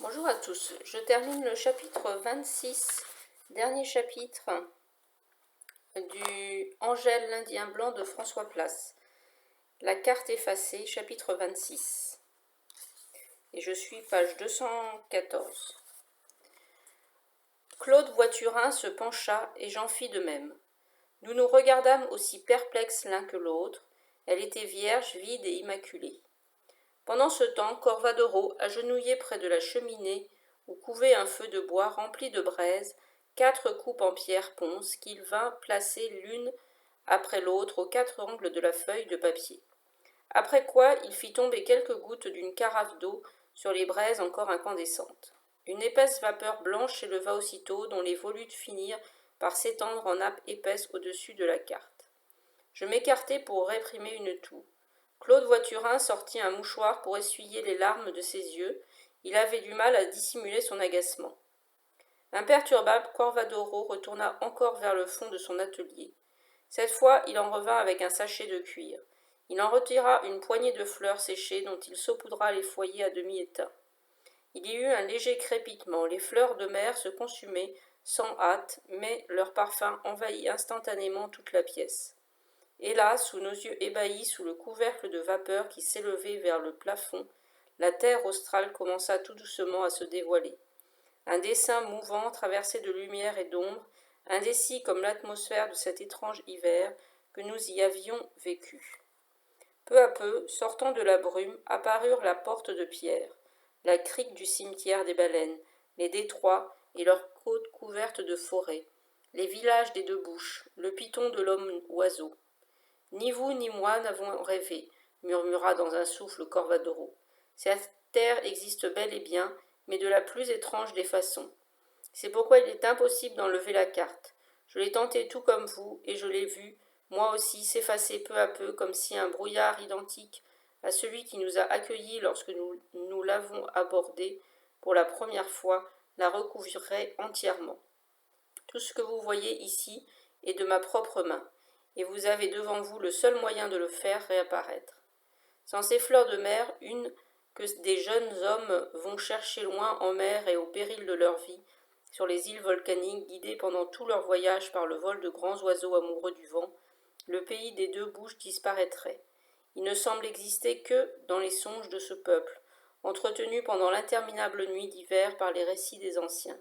Bonjour à tous, je termine le chapitre 26, dernier chapitre du Angèle l'Indien blanc de François Place. La carte effacée, chapitre 26. Et je suis page 214. Claude Voiturin se pencha et j'en fis de même. Nous nous regardâmes aussi perplexes l'un que l'autre. Elle était vierge, vide et immaculée. Pendant ce temps, Corvadoro, agenouillé près de la cheminée, où couvait un feu de bois rempli de braise, 4 coupes en pierre ponce qu'il vint placer l'une après l'autre aux 4 angles de la feuille de papier. Après quoi, il fit tomber quelques gouttes d'une carafe d'eau sur les braises encore incandescentes. Une épaisse vapeur blanche s'éleva aussitôt, dont les volutes finirent par s'étendre en nappe épaisse au-dessus de la carte. Je m'écartai pour réprimer une toux. Claude Voiturin sortit un mouchoir pour essuyer les larmes de ses yeux. Il avait du mal à dissimuler son agacement. Imperturbable, Corvadoro retourna encore vers le fond de son atelier. Cette fois, il en revint avec un sachet de cuir. Il en retira une poignée de fleurs séchées dont il saupoudra les foyers à demi éteints. Il y eut un léger crépitement. Les fleurs de mer se consumaient sans hâte, mais leur parfum envahit instantanément toute la pièce. Et là, sous nos yeux ébahis, sous le couvercle de vapeur qui s'élevait vers le plafond, la terre australe commença tout doucement à se dévoiler. Un dessin mouvant, traversé de lumière et d'ombre, indécis comme l'atmosphère de cet étrange hiver que nous y avions vécu. Peu à peu, sortant de la brume, apparurent la porte de pierre, la crique du cimetière des baleines, les détroits et leurs côtes couvertes de forêts, les villages des deux bouches, le piton de l'homme-oiseau. Ni vous ni moi n'avons rêvé, murmura dans un souffle Corvadoro. Cette terre existe bel et bien, mais de la plus étrange des façons. C'est pourquoi il est impossible d'enlever la carte. Je l'ai tenté tout comme vous, et je l'ai vu, moi aussi, s'effacer peu à peu, comme si un brouillard identique à celui qui nous a accueillis lorsque nous l'avons abordé pour la première fois la recouvrirait entièrement. Tout ce que vous voyez ici est de ma propre main, et vous avez devant vous le seul moyen de le faire réapparaître. Sans ces fleurs de mer, une que des jeunes hommes vont chercher loin en mer et au péril de leur vie, sur les îles volcaniques, guidés pendant tout leur voyage par le vol de grands oiseaux amoureux du vent, le pays des deux bouches disparaîtrait. Il ne semble exister que dans les songes de ce peuple, entretenu pendant l'interminable nuit d'hiver par les récits des anciens.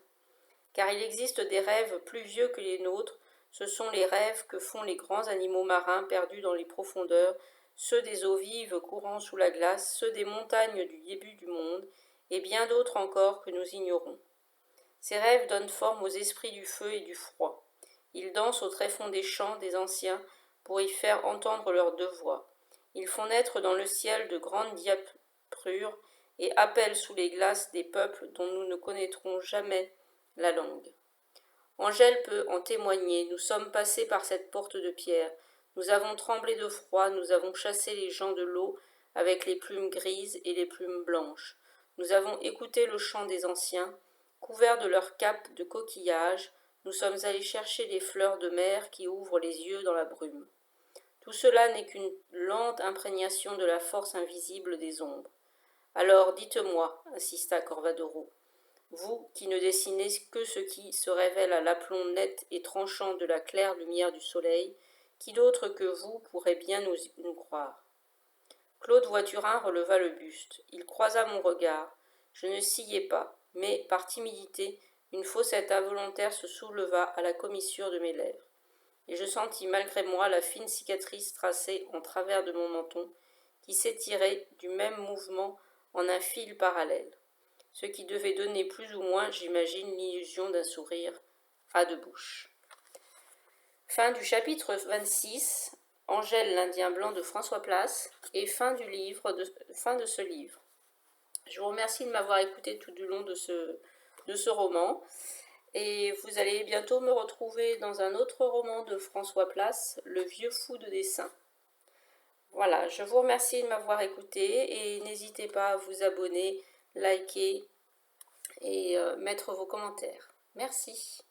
Car il existe des rêves plus vieux que les nôtres, ce sont les rêves que font les grands animaux marins perdus dans les profondeurs, ceux des eaux vives courant sous la glace, ceux des montagnes du début du monde, et bien d'autres encore que nous ignorons. Ces rêves donnent forme aux esprits du feu et du froid. Ils dansent au tréfonds des chants des anciens pour y faire entendre leurs deux voix. Ils font naître dans le ciel de grandes diaprures et appellent sous les glaces des peuples dont nous ne connaîtrons jamais la langue. Angèle peut en témoigner, nous sommes passés par cette porte de pierre, nous avons tremblé de froid, nous avons chassé les gens de l'eau avec les plumes grises et les plumes blanches, nous avons écouté le chant des anciens, couverts de leurs capes de coquillages, nous sommes allés chercher les fleurs de mer qui ouvrent les yeux dans la brume. Tout cela n'est qu'une lente imprégnation de la force invisible des ombres. Alors dites-moi, insista Corvadoro, vous qui ne dessinez que ce qui se révèle à l'aplomb net et tranchant de la claire lumière du soleil, qui d'autre que vous pourrait bien nous croire? Claude Voiturin releva le buste. Il croisa mon regard. Je ne sciai pas, mais, par timidité, une fossette involontaire se souleva à la commissure de mes lèvres, et je sentis malgré moi la fine cicatrice tracée en travers de mon menton, qui s'étirait du même mouvement en un fil parallèle, ce qui devait donner plus ou moins, j'imagine, l'illusion d'un sourire à deux bouches. Fin du chapitre 26, Angèle l'Indien blanc de François Place, et fin de ce livre. Je vous remercie de m'avoir écouté tout du long de ce roman, et vous allez bientôt me retrouver dans un autre roman de François Place, Le vieux fou de dessin. Voilà, je vous remercie de m'avoir écouté, et n'hésitez pas à vous abonner, liker et mettre vos commentaires. Merci.